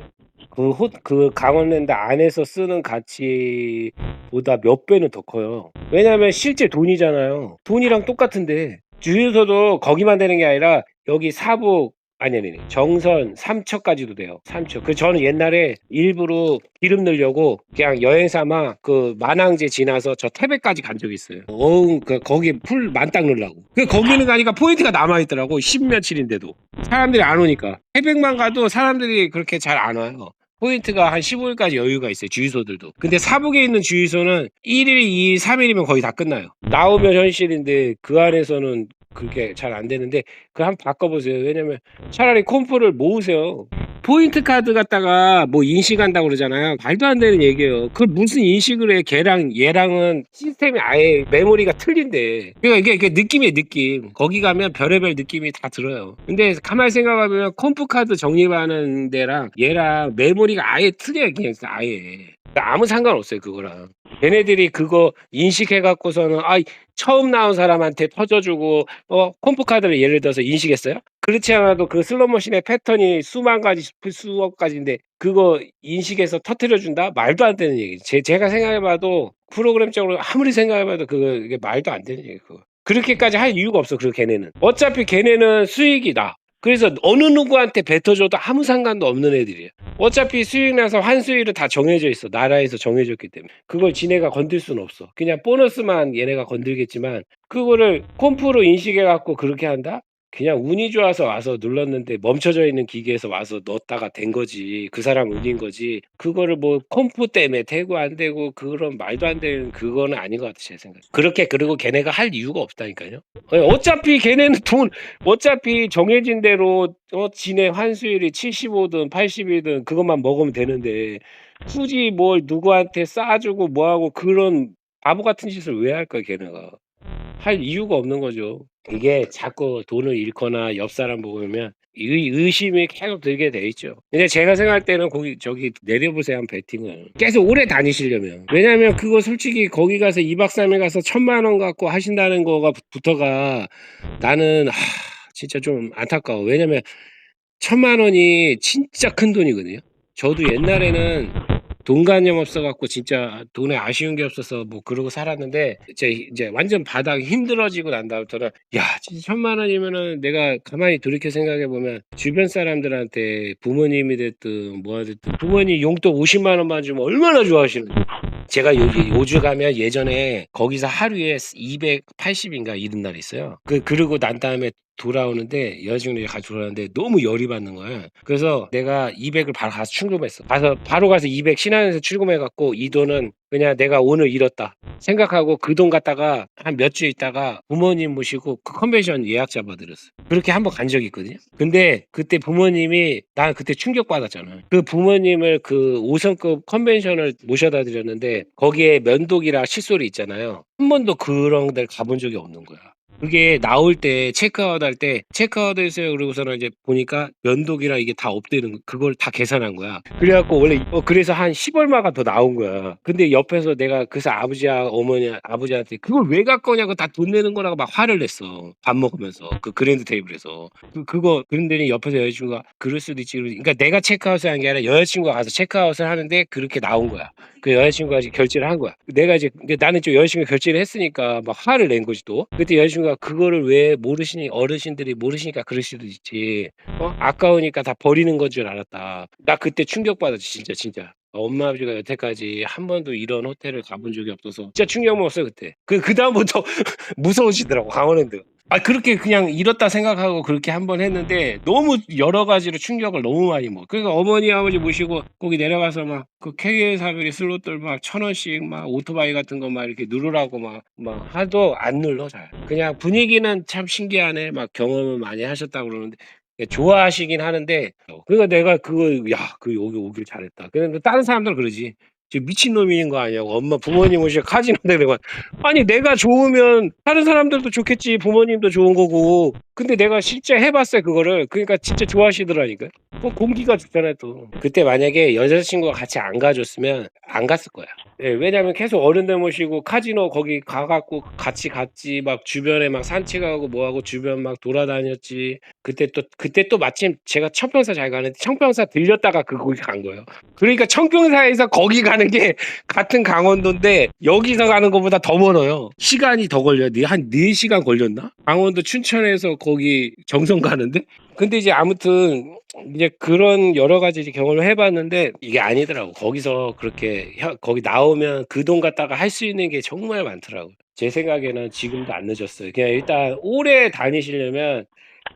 그 강원랜드 안에서 쓰는 가치보다 몇 배는 더 커요. 왜냐면 실제 돈이잖아요. 돈이랑 똑같은데 주유소도 거기만 되는 게 아니라 여기 사북 아니 정선 삼척까지도 돼요. 삼척. 저는 옛날에 일부러 기름 넣으려고 그냥 여행 삼아 그 만항제 지나서 저 태백까지 간 적이 있어요. 거기 풀 만땅 넣으려고. 거기는 가니까 포인트가 남아 있더라고. 10 며칠인데도 사람들이 안 오니까. 태백만 가도 사람들이 그렇게 잘 안 와요. 포인트가 한 15일까지 여유가 있어요. 주유소들도. 근데 사북에 있는 주유소는 1일, 2일, 3일이면 거의 다 끝나요. 나오면 현실인데 그 안에서는 그렇게 잘 안 되는데 그거 한번 바꿔보세요. 왜냐면 차라리 콤프를 모으세요. 포인트 카드 갖다가 뭐 인식한다고 그러잖아요. 말도 안 되는 얘기예요. 그걸 무슨 인식을 해. 얘랑은 시스템이 아예 메모리가 틀린데. 그러니까 이게 느낌이에요, 느낌. 거기 가면 별의별 느낌이 다 들어요. 근데 가만히 생각하면 콤프 카드 적립하는 데랑 얘랑 메모리가 아예 틀려요. 그냥 아예. 아무 상관없어요, 그거랑. 걔네들이 그거 인식해 갖고서는 처음 나온 사람한테 터져주고 콤프 카드를 예를 들어서 인식했어요? 그렇지 않아도 그 슬롯머신의 패턴이 수만 가지 수억 가지인데 그거 인식해서 터뜨려 준다? 말도 안 되는 얘기지. 제가 생각해 봐도 프로그램적으로 아무리 생각해 봐도 이게 말도 안 되는 얘기 그거. 그렇게까지 할 이유가 없어. 걔네는. 어차피 걔네는 수익이 나. 그래서 어느 누구한테 뱉어줘도 아무 상관도 없는 애들이에요. 어차피 수익 나서 환수율은 다 정해져 있어. 나라에서 정해졌기 때문에. 그걸 지네가 건들 수는 없어. 그냥 보너스만 얘네가 건들겠지만 그거를 콤프로 인식해 갖고 그렇게 한다? 그냥 운이 좋아서 와서 눌렀는데 멈춰져 있는 기계에서 와서 넣었다가 된 거지. 그 사람 운인 거지. 그거를 뭐 컴프 때문에 되고 안 되고 그런 말도 안 되는 그거는 아닌 것 같아 제 생각에. 그렇게 그리고 걔네가 할 이유가 없다니까요. 어차피 걔네는 돈 어차피 정해진 대로 지네 환수율이 75든 80이든 그것만 먹으면 되는데 굳이 뭘 누구한테 싸주고 뭐 하고 그런 바보 같은 짓을 왜 할까 걔네가. 할 이유가 없는 거죠. 이게 자꾸 돈을 잃거나 옆 사람 보면 의심이 계속 들게 돼 있죠. 근데 제가 생각할 때는 거기 저기 내려보세요 한 베팅을. 계속 오래 다니시려면. 왜냐면 그거 솔직히 거기 가서 2박 3일 가서 1,000만 원 갖고 하신다는 거가 부터가 나는 진짜 좀 안타까워. 왜냐면 1,000만 원이 진짜 큰 돈이거든요. 저도 옛날에는 돈관념 없어 갖고 진짜 돈에 아쉬운 게 없어서 뭐 그러고 살았는데 이제 완전 바닥이 힘들어지고 난 다음부터는 야 진짜 1,000만 원이면은 내가 가만히 돌이켜 생각해 보면 주변 사람들한테 부모님이 됐든 뭐가 됐든 부모님 용돈 50만 원만 주면 얼마나 좋아하시는지. 제가 여기 호주 가면 예전에 거기서 하루에 280인가 이런 날이 있어요. 그러고 난 다음에 돌아오는데 여자친구랑 같이 돌아오는데 너무 열이 받는 거야. 그래서 내가 200을 바로 가서 출금했어. 바로 가서 200 신한은행에서 출금해 갖고 이 돈은 그냥 내가 오늘 잃었다 생각하고 그 돈 갖다가 한 몇 주 있다가 부모님 모시고 그 컨벤션 예약 잡아드렸어. 그렇게 한번 간 적이 있거든요. 근데 그때 부모님이 난 그때 충격받았잖아. 그 부모님을 그 5성급 컨벤션을 모셔다 드렸는데 거기에 면도기랑 칫솔이 있잖아요. 한 번도 그런 데를 가본 적이 없는 거야. 그게 나올 때 체크아웃 할 때 체크아웃 했어요. 그러고서는 이제 보니까 면도기랑 이게 다 없대는 그걸 다 계산한 거야. 그래 갖고 원래 그래서 한 10 얼마가 더 나온 거야. 근데 옆에서 내가 그래서 아버지한테 "그걸 왜 갖고 오냐고 다 돈 내는 거라고." 막 화를 냈어. 밥 먹으면서 그 그랜드 테이블에서. 그거 그런데니 옆에서 여자친구가 "그럴 수도 있지." 그러니까 내가 체크아웃을 한 게 아니라 여자친구가 가서 체크아웃을 하는데 그렇게 나온 거야. 그 여자친구가 이제 결제를 한 거야. 내가 이제 근데 나는 좀 여자친구가 결제를 했으니까 막 화를 낸 거지 또. 그때 여자친구가 "그거를 왜 모르시니 어르신들이 모르시니까 그럴 수도 있지. 아까우니까 다 버리는 건 줄 알았다." 나 그때 충격받았지 진짜. 엄마 아버지가 여태까지 한 번도 이런 호텔을 가본 적이 없어서 진짜 충격 먹었어요 그때. 그다음부터 무서워지더라고 강원랜드가. 그렇게 그냥 잃었다 생각하고 그렇게 한 번 했는데 너무 여러 가지로 충격을 너무 많이 먹어. 그러니까 어머니 아버지 모시고 거기 내려가서 막 그 KK400 슬롯들 막 1,000원씩 막 오토바이 같은 거 막 이렇게 누르라고 막 하도 안 눌러 잘. 그냥 분위기는 참 신기하네. 막 경험을 많이 하셨다고 그러는데 좋아하시긴 하는데 그러니까 내가 그거 야 그 여기 오길 잘했다. 근데 다른 사람들은 그러지. "저 미친놈인 거 아니냐고. 엄마 부모님 모시고 카지노 데리고." 아니 내가 좋으면 다른 사람들도 좋겠지. 부모님도 좋은 거고. 근데 내가 실제 해 봤어요 그거를. 그러니까 진짜 좋아하시더라니까요. 공기가 좋잖아요 또. 그때 만약에 여자친구가 같이 안 가 줬으면 안 갔을 거야. 예 왜냐면 계속 어른들 모시고 카지노 거기 가 갖고 같이 갔지. 막 주변에 막 산책하고 뭐 하고 주변 막 돌아다녔지. 그때 또 마침 제가 청평사 잘 가는데 청평사 들렸다가 거기 간 거예요. 그러니까 청평사에서 거기 가는 게 같은 강원도인데 여기서 가는 것보다 더 멀어요. 시간이 더 걸려요. 한 4시간 걸렸나? 강원도 춘천에서 거기 정선 가는데? 근데 이제 아무튼 이제 그런 여러 가지 이제 경험을 해 봤는데 이게 아니더라고. 거기서 그렇게 거기 나오면 그 돈 갖다가 할 수 있는 게 정말 많더라고요. 제 생각에는 지금도 안 늦었어요. 그냥 일단 오래 다니시려면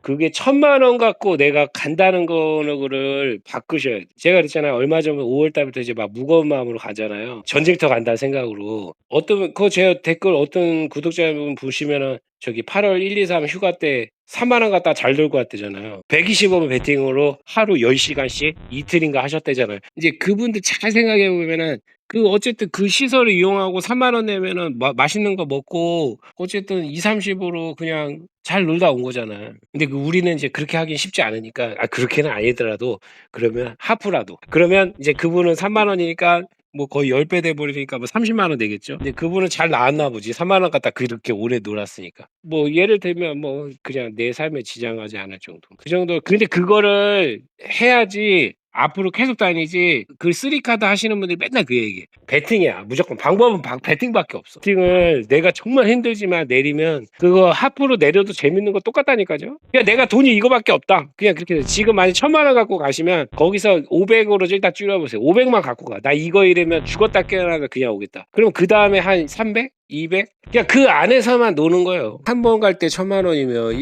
그게 1,000만 원 갖고 내가 간다는 거를 바꾸셔야 돼요. 제가 그랬잖아요. 얼마 전에 5월 달부터 이제 막 무거운 마음으로 가잖아요. 전쟁터 간다는 생각으로. 그거 제 댓글 어떤 구독자분 보시면은 저기 8월 1, 2, 3 휴가 때 3만 원 갖다가 잘 놀고 왔대잖아요. 120원 베팅으로 하루 10시간씩 이틀인가 하셨대잖아요. 이제 그분들 잘 생각해 보면은 어쨌든 그 시설을 이용하고 3만 원 내면은 맛있는 거 먹고 어쨌든 20-30으로 그냥 잘 놀다 온 거잖아요. 근데 우리는 이제 그렇게 하긴 쉽지 않으니까 그렇게는 아니더라도 그러면 하프라도. 그러면 이제 그분은 3만 원이니까 뭐 거의 10배 돼 버리니까 뭐 30만 원 되겠죠. 근데 그분은 잘 나왔나 보지. 3만 원 갖다 그렇게 오래 놀았으니까. 뭐 예를 들면 뭐 그냥 내 삶에 지장하지 않을 정도. 그 정도. 근데 그거를 해야지 앞으로 계속 다니지. 그 3카드 하시는 분들이 맨날 그 얘기해. 베팅이야. 무조건 방법은 베팅밖에 없어. 베팅을 내가 정말 힘들지만 내리면 그거 하프로 내려도 재밌는 거 똑같다니까요. 그냥 내가 돈이 이거밖에 없다. 그냥 그렇게 돼. 지금 만약 1,000만 원 갖고 가시면 거기서 500으로 일단 줄여보세요. 500만 갖고 가. 나 이거 이러면 죽었다 깨어나서 그냥 오겠다. 그럼 그 다음에 한 300? 200? 그냥 그 안에서만 노는 거예요. 한 번 갈 때 1,000,000원이면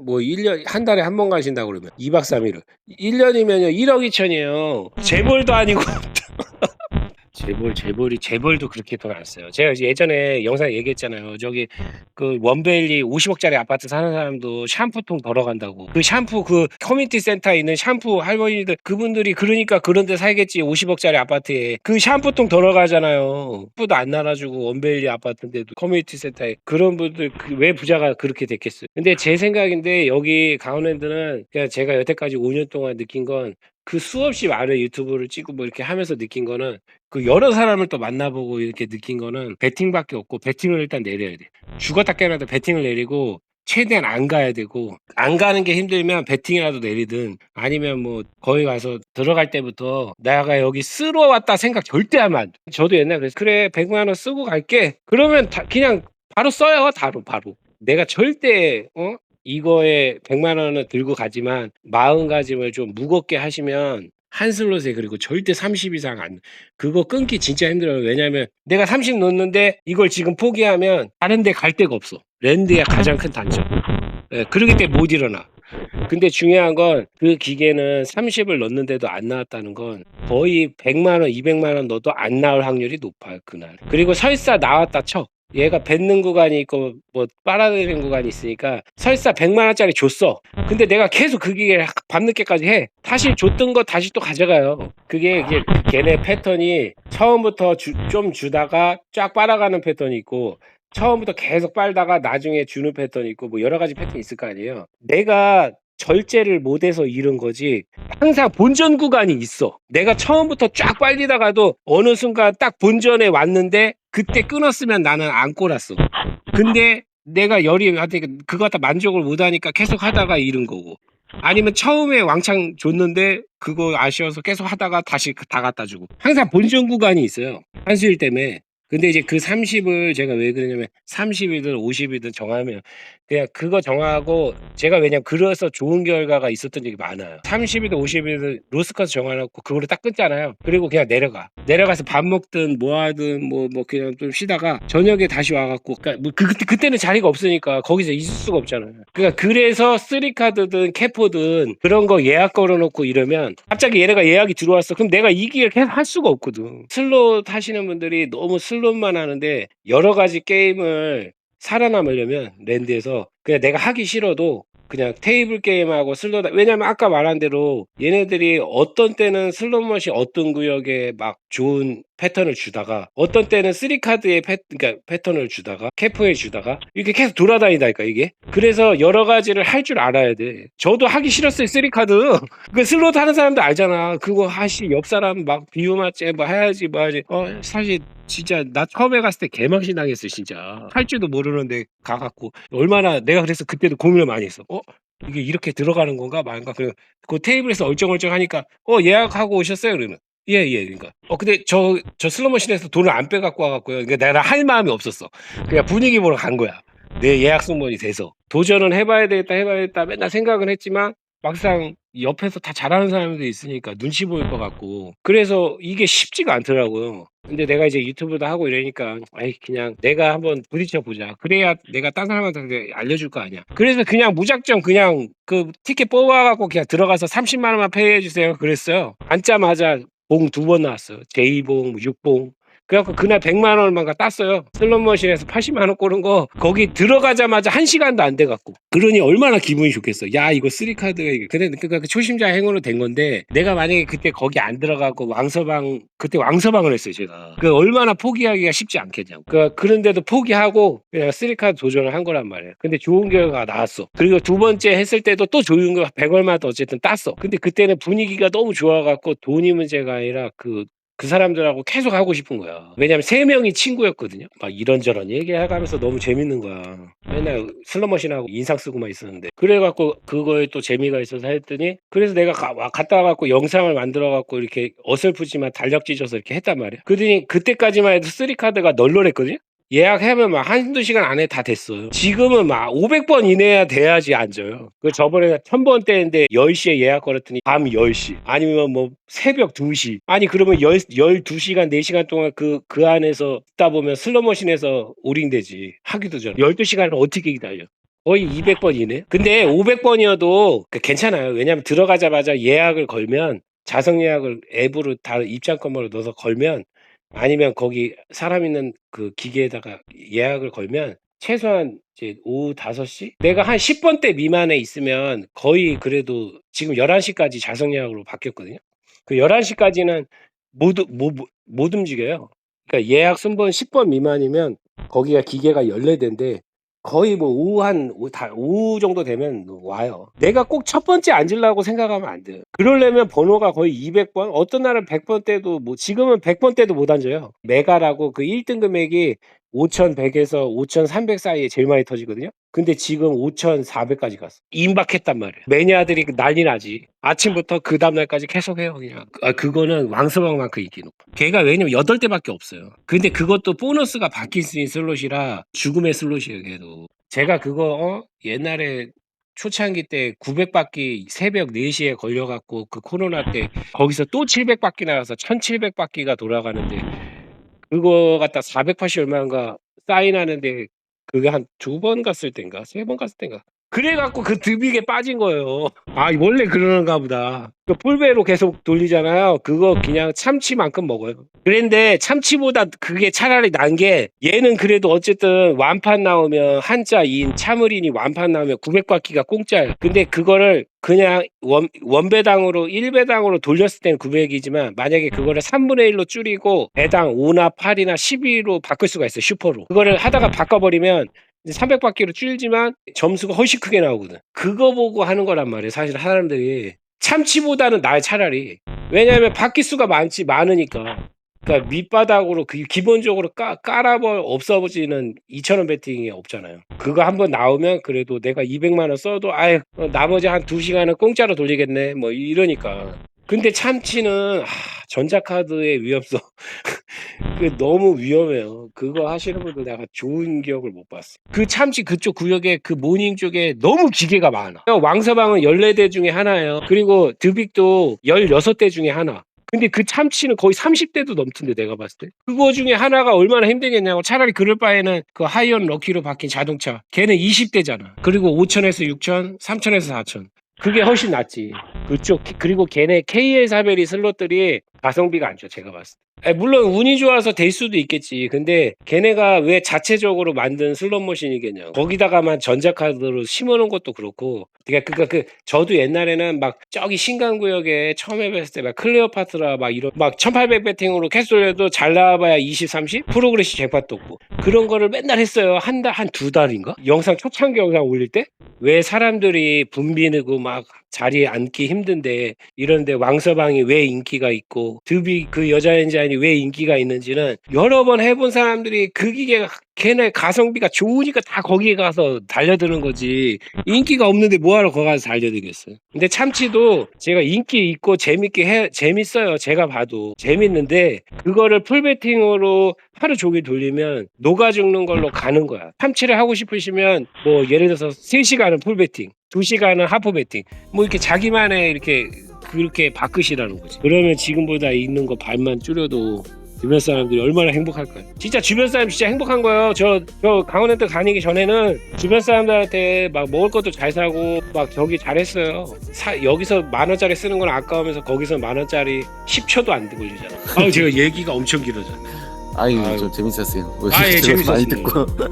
1년 한 달에 한 번 가신다 그러면 2박 3일을 1년이면요 1억 2천이에요. 재벌도 아니고 재벌도 그렇게 돈 안 써요. 제가 예전에 영상에 얘기했잖아요. 저기 그 원베일리 50억짜리 아파트 사는 사람도 샴푸통 덜어간다고. 그 샴푸 그 커뮤니티 센터에 있는 샴푸 할머니들 그분들이 그러니까 그런 데 살겠지. 50억짜리 아파트에 그 샴푸통 덜어가잖아요. 샴푸도 안 나눠주고 원베일리 아파트인데도 커뮤니티 센터에 그런 분들 왜 부자가 그렇게 됐겠어요. 근데 제 생각인데 여기 강원랜드는 그냥 제가 여태까지 5년 동안 느낀 건 그 수없이 많은 유튜브를 찍고 뭐 이렇게 하면서 느낀 거는 그 여러 사람을 또 만나보고 이렇게 느낀 거는 베팅밖에 없고 베팅을 일단 내려야 돼. 죽었다 깨어나도 베팅을 내리고 최대한 안 가야 되고 안 가는 게 힘들면 베팅이라도 내리든 아니면 뭐 거기 가서 들어갈 때부터 내가 여기 쓰러 왔다 생각 절대 하면 안 돼. 저도 옛날에 그래서 그래 100만 원 쓰고 갈게. 그러면 그냥 바로 써요. 바로. 내가 절대 이거에 100만 원을 들고 가지만 마음가짐을 좀 무겁게 하시면 한 슬롯에 그리고 절대 30 이상 안 그거 끊기 진짜 힘들어요. 왜냐면 내가 30 넣었는데 이걸 지금 포기하면 다른 데 갈 데가 없어. 랜드의 가장 큰 단점. 예, 그러기 때문에 못 일어나. 근데 중요한 건 그 기계는 30을 넣었는데도 안 나왔다는 건 거의 100만 원, 200만 원 넣어도 안 나올 확률이 높아요, 그날. 그리고 설사 나왔다 쳐. 얘가 뱉는 구간이 있고 뭐 빨아들이는 구간이 있으니까 설사 100만 원짜리 줬어. 근데 내가 계속 그 기계를 밤늦게까지 해. 다시 줬던 거 다시 또 가져가요. 그게 걔네 패턴이 처음부터 좀 주다가 쫙 빨아가는 패턴이 있고 처음부터 계속 빨다가 나중에 주는 패턴이 있고 뭐 여러 가지 패턴이 있을 거 아니에요. 내가 절제를 못해서 잃은 거지 항상 본전 구간이 있어. 내가 처음부터 쫙 빨리다가도 어느 순간 딱 본전에 왔는데 그때 끊었으면 나는 안 꼴았어. 근데 내가 열이 그거 갖다 만족을 못하니까 계속 하다가 잃은 거고 아니면 처음에 왕창 줬는데 그거 아쉬워서 계속 하다가 다시 다 갖다 주고 항상 본전 구간이 있어요. 한수일 때문에. 근데 이제 그 30을 제가 왜 그러냐면 30이든 50이든 정하면 그냥 그거 정하고 제가 왜냐면 그래서 좋은 결과가 있었던 적이 많아요. 30이든 50이든 로스커스 정해놓고 그거를 딱 끊잖아요. 그리고 그냥 내려가서 밥 먹든 뭐 하든 뭐 그냥 좀 쉬다가 저녁에 다시 와갖고 그러니까 뭐 그때는 자리가 없으니까 거기서 있을 수가 없잖아요. 그러니까 그래서 3카드든 캐포든 그런 거 예약 걸어놓고 이러면 갑자기 얘네가 예약이 들어왔어. 그럼 내가 이 기회를 계속 할 수가 없거든. 슬롯 하시는 분들이 너무 슬롯만 하는데 여러 가지 게임을 살아남으려면 랜드에서 그냥 내가 하기 싫어도 그냥 테이블 게임하고 슬롯 왜냐면 아까 말한 대로 얘네들이 어떤 때는 슬롯머신 어떤 구역에 막 좋은 패턴을 주다가 어떤 때는 3카드의 그러니까 패턴을 주다가 캐프에 주다가 이렇게 계속 돌아다니다니까 이게 그래서 여러 가지를 할 줄 알아야 돼. 저도 하기 싫었어요 3카드 그 슬롯 하는 사람도 알잖아. 그거 옆 사람 막 비유맞지 뭐 해야지 뭐 하지 사실 진짜 나 처음에 갔을 때 개망신 당했어 진짜. 할 줄도 모르는데 가갖고 얼마나 내가 그래서 그때도 고민을 많이 했어. 이게 이렇게 들어가는 건가 말인가 그 테이블에서 얼쩡얼쩡하니까 예약하고 오셨어요 그러면 예 그러니까 근데 저 슬롯머신에서 돈을 안 빼갖고 와갖고요. 그러니까 내가 할 마음이 없었어. 그냥 분위기 보러 간 거야. 내 예약 승무원이 돼서 도전은 해봐야 되겠다 맨날 생각은 했지만 막상 옆에서 다 잘하는 사람들이 있으니까 눈치 보일 것 같고 그래서 이게 쉽지가 않더라고요. 근데 내가 이제 유튜브도 하고 이러니까 그냥 내가 한번 부딪혀 보자. 그래야 내가 딴 사람한테 알려줄 거 아니야. 그래서 그냥 무작정 그냥 그 티켓 뽑아갖고 그냥 들어가서 30만 원만 페이해 주세요. 그랬어요. 앉자마자 봉 2번 나왔어요. J봉, 6봉. 그래갖고 그날 100만 원만 땄어요. 슬롯머신에서 80만 원 꼬른 거 거기 들어가자마자 1시간도 안 돼갖고 그러니 얼마나 기분이 좋겠어. 야 이거 3카드가 그러니까 초심자 행운으로 된 건데 내가 만약에 그때 거기 안 들어가고 그때 왕서방을 했어요 제가. 그 얼마나 포기하기가 쉽지 않겠냐고. 그런데도 포기하고 그냥 3카드 도전을 한 거란 말이에요. 근데 좋은 결과가 나왔어. 그리고 두 번째 했을 때도 또 좋은 결과 100얼마 더 어쨌든 땄어. 근데 그때는 분위기가 너무 좋아갖고 돈이 문제가 아니라 그 사람들하고 계속 하고 싶은 거야. 왜냐면 3명이 친구였거든요. 막 이런저런 얘기해가면서 너무 재밌는 거야. 맨날 슬롯머신하고 인상 쓰고만 있었는데. 그래갖고 그거에 또 재미가 있어서 했더니 그래서 내가 갔다 와갖고 영상을 만들어갖고 이렇게 어설프지만 달력 찢어서 이렇게 했단 말이야. 그러더니 그때까지만 해도 3카드가 널널했거든요. 예약하면 막 1~2시간 안에 다 됐어요. 지금은 막 500번 이내야 돼야지 앉아요. 그 저번에 1000번 때인데 10시에 예약 걸었더니 밤 10시 아니면 뭐 새벽 2시 아니 그러면 12시간 4시간 동안 그 안에서 있다 보면 슬롯머신에서 오링되지. 하기도 전에 12시간을 어떻게 기다려. 거의 200번 이내. 근데 500번이어도 괜찮아요. 왜냐면 들어가자마자 예약을 걸면 자석 예약을 앱으로 다 입장권으로 넣어서 걸면 아니면 거기 사람 있는 그 기계에다가 예약을 걸면 최소한 이제 오후 5시? 내가 한 10번대 미만에 있으면 거의 그래도 지금 11시까지 자석 예약으로 바뀌었거든요. 그 11시까지는 못 움직여요. 그러니까 예약 순번 10번 미만이면 거기가 기계가 연례된데 거의 뭐 오후 정도 되면 와요. 내가 꼭 첫 번째 앉으려고 생각하면 안 돼요. 그러려면 번호가 거의 200번, 어떤 날은 100번 때도 뭐 지금은 100번 때도 못 앉아요. 메가라고 그 1등 금액이 5,100에서 5,300 사이에 제일 많이 터지거든요. 근데 지금 5,400까지 갔어. 임박했단 말이에요. 매니아들이 난리 나지. 아침부터 그 다음날까지 계속해요 그냥. 그거는 왕서방만큼 인기 높아. 걔가 왜냐면 8대밖에 없어요. 근데 그것도 보너스가 바뀔 수 있는 슬롯이라 죽음의 슬롯이에요 걔도. 제가 그거 옛날에 초창기 때 900바퀴 새벽 4시에 걸려갖고 그 코로나 때 거기서 또 700바퀴 나가서 1700바퀴가 돌아가는데 그거 갖다 480 얼마인가 사인하는데 그게 한 2번 갔을 땐가 3번 갔을 땐가 그래갖고 그 드빅에 빠진 거예요. 아 원래 그러는가 보다. 그 풀배로 계속 돌리잖아요. 그거 그냥 참치만큼 먹어요. 그런데 참치보다 그게 차라리 난 게 얘는 그래도 어쨌든 완판 나오면 한자 2인 참을인이 완판 나오면 900바퀴가 공짜예요. 근데 그거를 그냥 원배당으로 1배당으로 돌렸을 때는 900이지만 만약에 그거를 3분의 1로 줄이고 배당 5나 8이나 12로 바꿀 수가 있어요. 슈퍼로. 그거를 하다가 바꿔버리면 300바퀴로 줄지만 점수가 훨씬 크게 나오거든. 그거 보고 하는 거란 말이에요. 사실 사람들이 참치보다는 나의 차라리. 왜냐하면 바퀴 수가 많으니까. 그러니까 밑바닥으로 그 기본적으로 없어지는 2,000원 배팅이 없잖아요. 그거 한번 나오면 그래도 내가 200만 원 써도 나머지 한 2시간은 공짜로 돌리겠네. 뭐 이러니까. 근데 참치는 전자카드의 위험성 그 너무 위험해요. 그거 하시는 분들 내가 좋은 기억을 못 봤어. 그 참치 그쪽 구역에 그 모닝 쪽에 너무 기계가 많아. 왕서방은 14대 중에 하나예요. 그리고 드빅도 16대 중에 하나. 근데 그 참치는 거의 30대도 넘던데 내가 봤을 때. 그거 중에 하나가 얼마나 힘들겠냐고. 차라리 그럴 바에는 그 하이언 럭키로 바뀐 자동차. 걔는 20대잖아. 그리고 5,000에서 6,000, 3,000에서 4,000. 그게 훨씬 낫지. 그쪽 그리고 걔네 KL사베리 슬롯들이 가성비가 안 좋아 제가 봤을 때. 물론 운이 좋아서 될 수도 있겠지. 근데 걔네가 왜 자체적으로 만든 슬롯머신이겠냐. 거기다가만 전자카드로 심어놓은 것도 그렇고. 그러니까 저도 옛날에는 막 저기 신간구역에 처음 해봤을 때 막 클레오파트라 막 이런 막 1800 배팅으로 계속 돌려도 잘 나와봐야 20, 30 프로그레시 잭팟도 없고 그런 거를 맨날 했어요. 한 2달인가? 영상 초창기 영상 올릴 때 왜 사람들이 붐비고 막 자리에 앉기 힘든데 이런데 왕서방이 왜 인기가 있고 드빅 그 여자 엔자인이 왜 인기가 있는지는 여러 번 해본 사람들이 그 기계가 걔네 가성비가 좋으니까 다 거기에 가서 달려드는 거지. 인기가 없는데 뭐하러 거기 가서 달려들겠어요. 근데 참치도 제가 인기 있고 재밌어요. 제가 봐도 재밌는데 그거를 풀배팅으로 하루 종일 돌리면 녹아 죽는 걸로 가는 거야. 참치를 하고 싶으시면 뭐 예를 들어서 3시간은 풀배팅 2시간은 하프 배팅 뭐 이렇게 자기만의 이렇게 그렇게 바꾸시라는 거지. 그러면 지금보다 있는 거 반만 줄여도 주변 사람들이 얼마나 행복할까요? 진짜 주변 사람 진짜 행복한 거예요. 저 강원랜드 다니기 전에는 주변 사람들한테 막 먹을 것도 잘 사고 막 저기 잘했어요. 여기서 10,000원짜리 쓰는 건 아까우면서 거기서 10,000원짜리 10초도 안 걸리잖아. 제가 얘기가 엄청 길어져. 아유 좀 재밌었어요. 예, 재밌었어요. 많이 듣고. 저도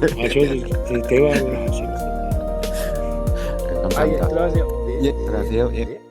그 대화를 하시면서. 감사합니다. 들어가세요. 예, 들어가세요. 예.